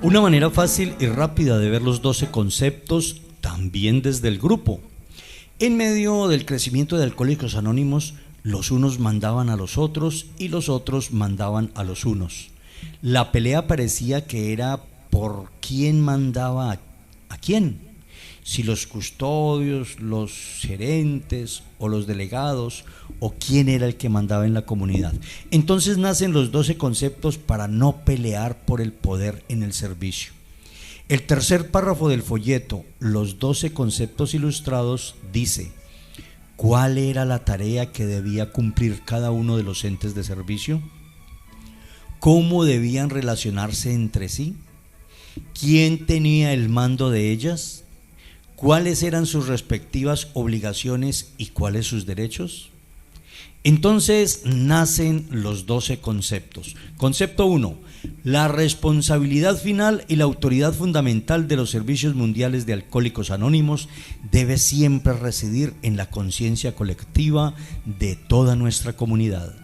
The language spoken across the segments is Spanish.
Una manera fácil y rápida de ver los 12 conceptos también desde el grupo. En medio del crecimiento de Alcohólicos Anónimos, los unos mandaban a los otros y los otros mandaban a los unos. La pelea parecía que era por quién mandaba a quién. Si los custodios, los gerentes o los delegados, o quién era el que mandaba en la comunidad. Entonces nacen los 12 conceptos para no pelear por el poder en el servicio. El tercer párrafo del folleto, los 12 conceptos ilustrados, dice: ¿cuál era la tarea que debía cumplir cada uno de los entes de servicio? ¿Cómo debían relacionarse entre sí? ¿Quién tenía el mando de ellas? ¿Cuáles eran sus respectivas obligaciones y cuáles sus derechos? Entonces nacen los 12 conceptos. Concepto 1. La responsabilidad final y la autoridad fundamental de los servicios mundiales de Alcohólicos Anónimos debe siempre residir en la conciencia colectiva de toda nuestra comunidad.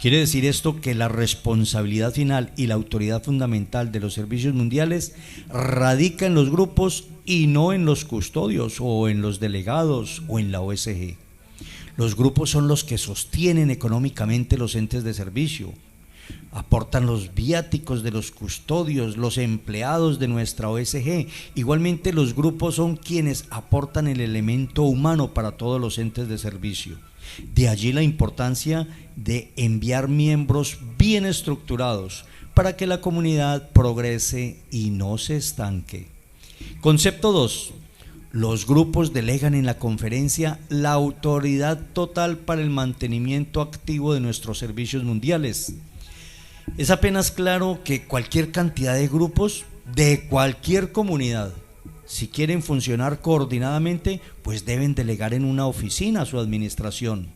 Quiere decir esto que la responsabilidad final y la autoridad fundamental de los servicios mundiales radica en los grupos y no en los custodios o en los delegados o en la OSG. Los grupos son los que sostienen económicamente los entes de servicio, aportan los viáticos de los custodios, los empleados de nuestra OSG. Igualmente los grupos son quienes aportan el elemento humano para todos los entes de servicio. De allí la importancia de enviar miembros bien estructurados para que la comunidad progrese y no se estanque. Concepto 2. Los grupos delegan en la conferencia la autoridad total para el mantenimiento activo de nuestros servicios mundiales. Es apenas claro que cualquier cantidad de grupos de cualquier comunidad, si quieren funcionar coordinadamente, pues deben delegar en una oficina su administración.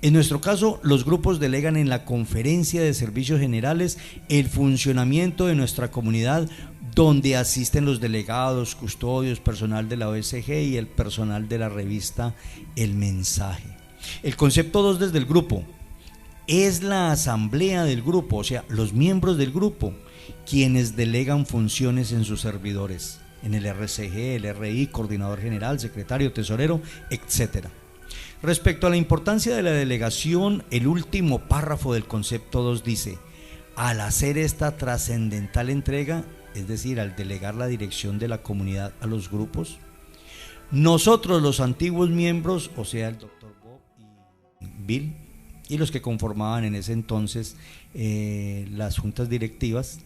En nuestro caso, los grupos delegan en la Conferencia de Servicios Generales el funcionamiento de nuestra comunidad, donde asisten los delegados, custodios, personal de la OSG y el personal de la revista El Mensaje. El concepto 2 desde el grupo es la asamblea del grupo, o sea, los miembros del grupo, quienes delegan funciones en sus servidores, en el RCG, el RI, coordinador general, secretario, tesorero, etcétera. Respecto a la importancia de la delegación, el último párrafo del concepto 2 dice: al hacer esta trascendental entrega, es decir, al delegar la dirección de la comunidad a los grupos, nosotros los antiguos miembros, o sea, el doctor Bob y Bill, y los que conformaban en ese entonces las juntas directivas,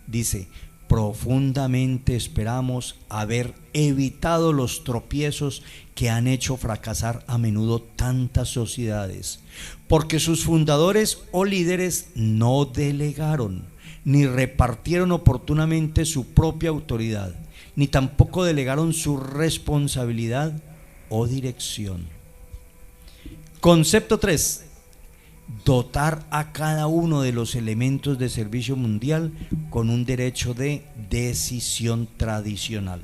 dice: profundamente esperamos haber evitado los tropiezos que han hecho fracasar a menudo tantas sociedades, porque sus fundadores o líderes no delegaron, ni repartieron oportunamente su propia autoridad, ni tampoco delegaron su responsabilidad o dirección. Concepto 3. Dotar a cada uno de los elementos de servicio mundial con un derecho de decisión tradicional.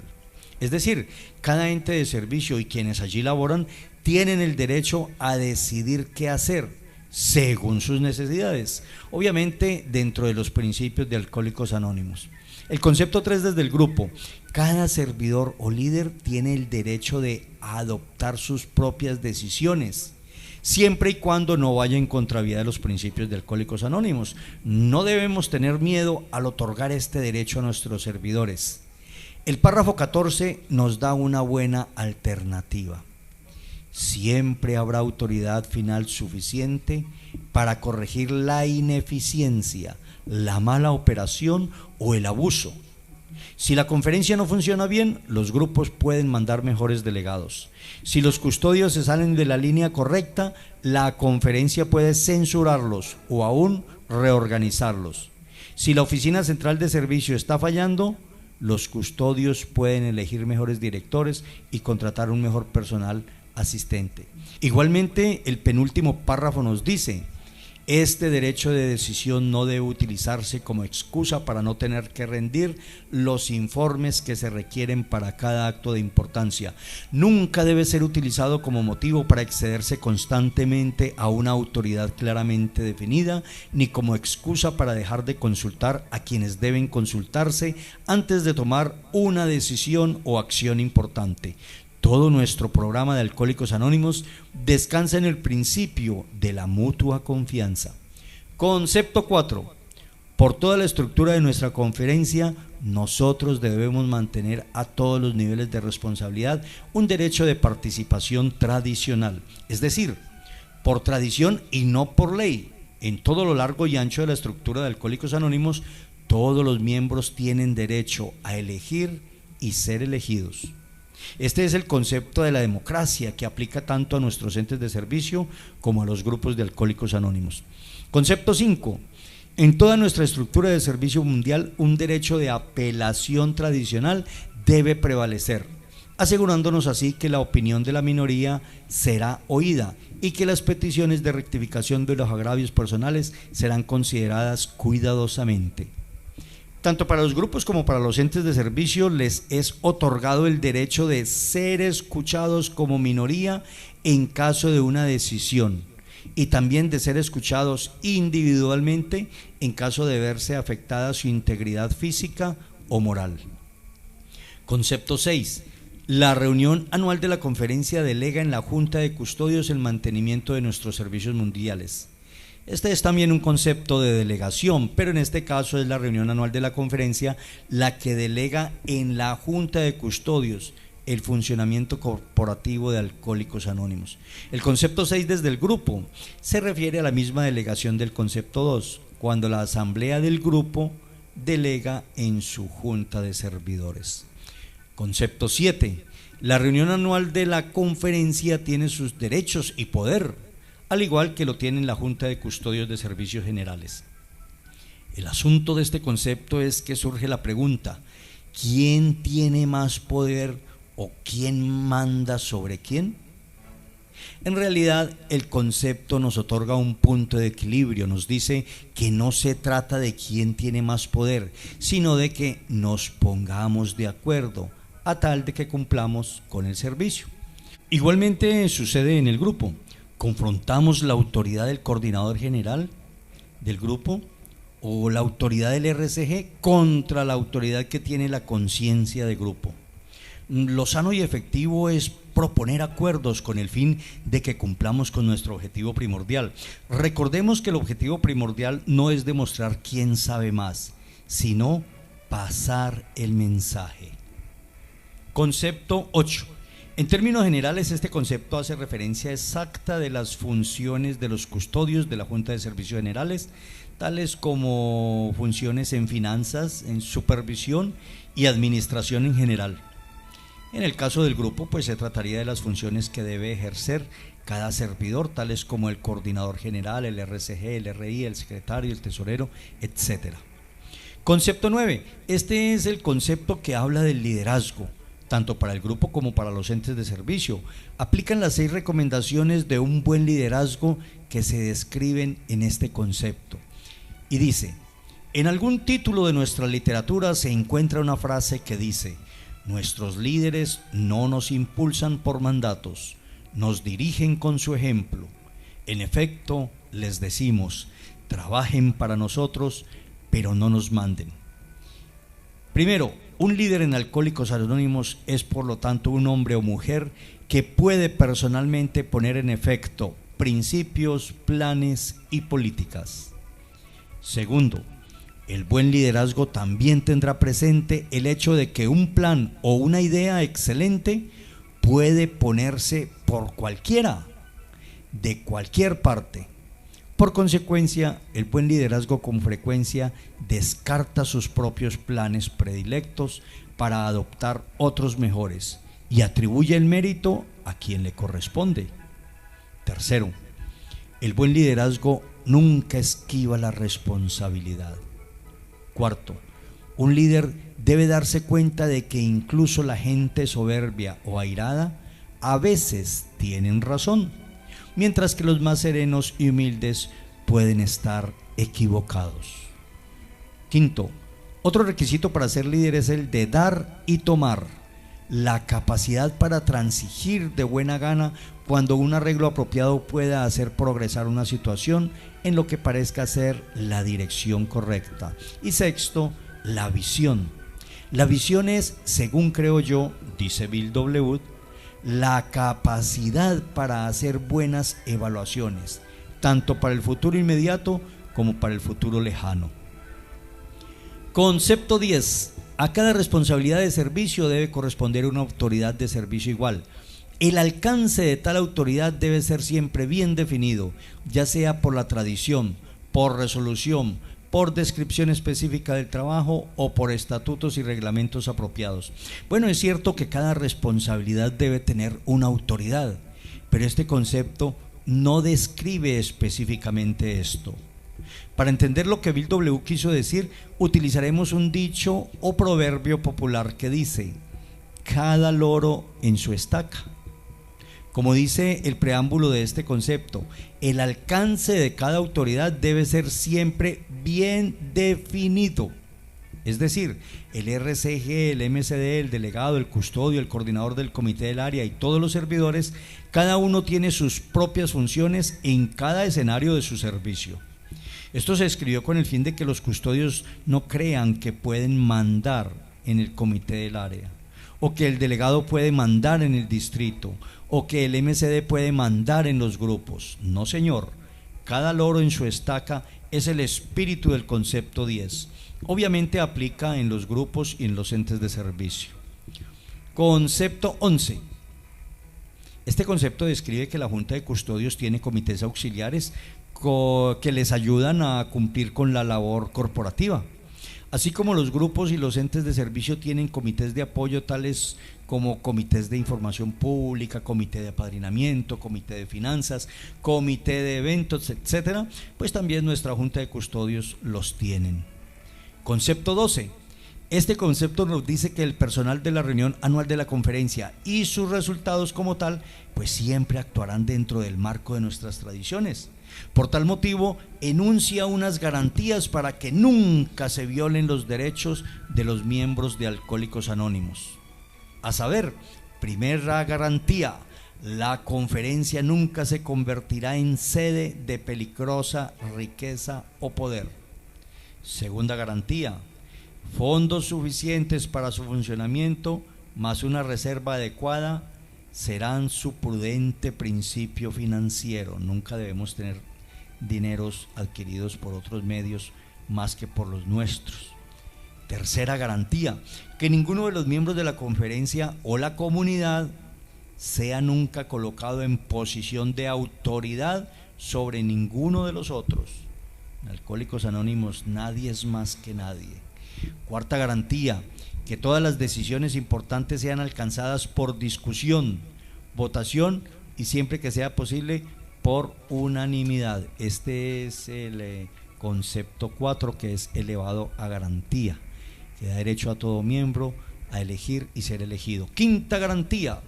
Es decir, cada ente de servicio y quienes allí laboran tienen el derecho a decidir qué hacer según sus necesidades, obviamente dentro de los principios de Alcohólicos Anónimos. El concepto 3 desde el grupo: cada servidor o líder tiene el derecho de adoptar sus propias decisiones, siempre y cuando no vaya en contravía de los principios de Alcohólicos Anónimos. No debemos tener miedo al otorgar este derecho a nuestros servidores. El párrafo 14 nos da una buena alternativa. Siempre habrá autoridad final suficiente para corregir la ineficiencia, la mala operación o el abuso. Si la conferencia no funciona bien, los grupos pueden mandar mejores delegados. Si los custodios se salen de la línea correcta, la conferencia puede censurarlos o aún reorganizarlos. Si la oficina central de servicio está fallando, los custodios pueden elegir mejores directores y contratar un mejor personal asistente. Igualmente, el penúltimo párrafo nos dice: Este derecho de decisión no debe utilizarse como excusa para no tener que rendir los informes que se requieren para cada acto de importancia. Nunca debe ser utilizado como motivo para excederse constantemente a una autoridad claramente definida, ni como excusa para dejar de consultar a quienes deben consultarse antes de tomar una decisión o acción importante. Todo nuestro programa de Alcohólicos Anónimos descansa en el principio de la mutua confianza. Concepto 4. Por toda la estructura de nuestra conferencia, nosotros debemos mantener a todos los niveles de responsabilidad un derecho de participación tradicional, es decir, por tradición y no por ley. En todo lo largo y ancho de la estructura de Alcohólicos Anónimos, todos los miembros tienen derecho a elegir y ser elegidos. Este es el concepto de la democracia que aplica tanto a nuestros entes de servicio como a los grupos de Alcohólicos Anónimos. Concepto 5. En toda nuestra estructura de servicio mundial, un derecho de apelación tradicional debe prevalecer, asegurándonos así que la opinión de la minoría será oída y que las peticiones de rectificación de los agravios personales serán consideradas cuidadosamente. Tanto para los grupos como para los entes de servicio les es otorgado el derecho de ser escuchados como minoría en caso de una decisión y también de ser escuchados individualmente en caso de verse afectada su integridad física o moral. Concepto 6. La reunión anual de la conferencia delega en la Junta de Custodios el mantenimiento de nuestros servicios mundiales. Este es también un concepto de delegación, pero en este caso es la reunión anual de la conferencia la que delega en la Junta de Custodios el funcionamiento corporativo de Alcohólicos Anónimos. El concepto 6 desde el grupo se refiere a la misma delegación del concepto 2, cuando la asamblea del grupo delega en su junta de servidores. Concepto 7. La reunión anual de la conferencia tiene sus derechos y poder, al igual que lo tiene la Junta de Custodios de Servicios Generales. El asunto de este concepto es que surge la pregunta: ¿quién tiene más poder o quién manda sobre quién? En realidad, el concepto nos otorga un punto de equilibrio, nos dice que no se trata de quién tiene más poder, sino de que nos pongamos de acuerdo a tal de que cumplamos con el servicio. Igualmente sucede en el grupo. ¿Confrontamos la autoridad del coordinador general del grupo o la autoridad del RCG contra la autoridad que tiene la conciencia de grupo? Lo sano y efectivo es proponer acuerdos con el fin de que cumplamos con nuestro objetivo primordial. Recordemos que el objetivo primordial no es demostrar quién sabe más, sino pasar el mensaje. Concepto 8. En términos generales, este concepto hace referencia exacta de las funciones de los custodios de la Junta de Servicios Generales, tales como funciones en finanzas, en supervisión y administración en general. En el caso del grupo, pues se trataría de las funciones que debe ejercer cada servidor, tales como el coordinador general, el RCG, el RI, el secretario, el tesorero, etc. Concepto 9. Este es el concepto que habla del liderazgo, tanto para el grupo como para los entes de servicio. Aplican las 6 recomendaciones de un buen liderazgo que se describen en este concepto. Y dice: en algún título de nuestra literatura se encuentra una frase que dice: nuestros líderes no nos impulsan por mandatos, nos dirigen con su ejemplo. En efecto, les decimos: trabajen para nosotros, pero no nos manden. Primero, un líder en Alcohólicos Anónimos es por lo tanto un hombre o mujer que puede personalmente poner en efecto principios, planes y políticas. Segundo, el buen liderazgo también tendrá presente el hecho de que un plan o una idea excelente puede ponerse por cualquiera, de cualquier parte. Por consecuencia, el buen liderazgo con frecuencia descarta sus propios planes predilectos para adoptar otros mejores y atribuye el mérito a quien le corresponde. Tercero, el buen liderazgo nunca esquiva la responsabilidad. Cuarto, un líder debe darse cuenta de que incluso la gente soberbia o airada a veces tienen razón, mientras que los más serenos y humildes pueden estar equivocados. Quinto, otro requisito para ser líder es el de dar y tomar, la capacidad para transigir de buena gana cuando un arreglo apropiado pueda hacer progresar una situación en lo que parezca ser la dirección correcta. Y sexto, la visión. La visión es, según creo yo, dice Bill W., la capacidad para hacer buenas evaluaciones, tanto para el futuro inmediato como para el futuro lejano. Concepto 10. A cada responsabilidad de servicio debe corresponder una autoridad de servicio igual. El alcance de tal autoridad debe ser siempre bien definido, ya sea por la tradición, por resolución, por descripción específica del trabajo o por estatutos y reglamentos apropiados. Bueno, es cierto que cada responsabilidad debe tener una autoridad, pero este concepto no describe específicamente esto. Para entender lo que Bill W. quiso decir, utilizaremos un dicho o proverbio popular que dice: cada loro en su estaca. Como dice el preámbulo de este concepto, el alcance de cada autoridad debe ser siempre bien definido. Es decir, el RCG, el MCD, el delegado, el custodio, el coordinador del comité del área y todos los servidores, cada uno tiene sus propias funciones en cada escenario de su servicio. Esto se escribió con el fin de que los custodios no crean que pueden mandar en el comité del área, o que el delegado puede mandar en el distrito, o que el MCD puede mandar en los grupos. No, señor, cada loro en su estaca es el espíritu del concepto 10. Obviamente aplica en los grupos y en los entes de servicio. Concepto 11. Este concepto describe que la Junta de Custodios tiene comités auxiliares que les ayudan a cumplir con la labor corporativa. Así como los grupos y los entes de servicio tienen comités de apoyo tales como comités de información pública, comité de apadrinamiento, comité de finanzas, comité de eventos, etcétera, pues también nuestra Junta de Custodios los tienen. Concepto 12. Este concepto nos dice que el personal de la reunión anual de la conferencia y sus resultados como tal, pues siempre actuarán dentro del marco de nuestras tradiciones. Por tal motivo, enuncia unas garantías para que nunca se violen los derechos de los miembros de Alcohólicos Anónimos. A saber, primera garantía: la conferencia nunca se convertirá en sede de peligrosa riqueza o poder. Segunda garantía: fondos suficientes para su funcionamiento, más una reserva adecuada, serán su prudente principio financiero. Nunca debemos tener dineros adquiridos por otros medios más que por los nuestros. Tercera garantía: que ninguno de los miembros de la conferencia o la comunidad sea nunca colocado en posición de autoridad sobre ninguno de los otros. En Alcohólicos Anónimos nadie es más que nadie. Cuarta garantía: que todas las decisiones importantes sean alcanzadas por discusión, votación y, siempre que sea posible, por unanimidad. Este es el concepto 4, que es elevado a garantía, que da derecho a todo miembro a elegir y ser elegido. Quinta garantía: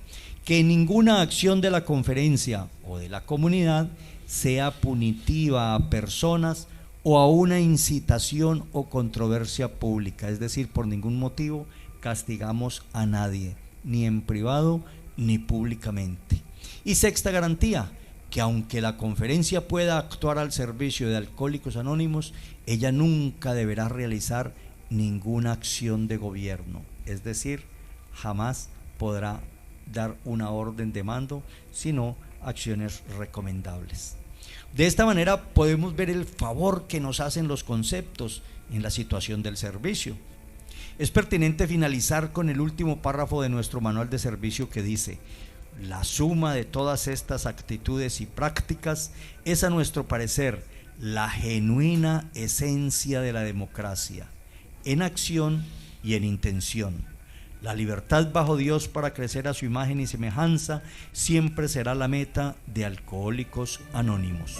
que ninguna acción de la conferencia o de la comunidad sea punitiva a personas o a una incitación o controversia pública. Es decir, por ningún motivo castigamos a nadie, ni en privado ni públicamente. Y sexta garantía: que aunque la conferencia pueda actuar al servicio de Alcohólicos Anónimos, ella nunca deberá realizar ninguna acción de gobierno. Es decir, jamás podrá dar una orden de mando, sino acciones recomendables. De esta manera podemos ver el favor que nos hacen los conceptos en la situación del servicio. Es pertinente finalizar con el último párrafo de nuestro manual de servicio, que dice: la suma de todas estas actitudes y prácticas es, a nuestro parecer, la genuina esencia de la democracia, en acción y en intención. La libertad bajo Dios para crecer a su imagen y semejanza siempre será la meta de Alcohólicos Anónimos.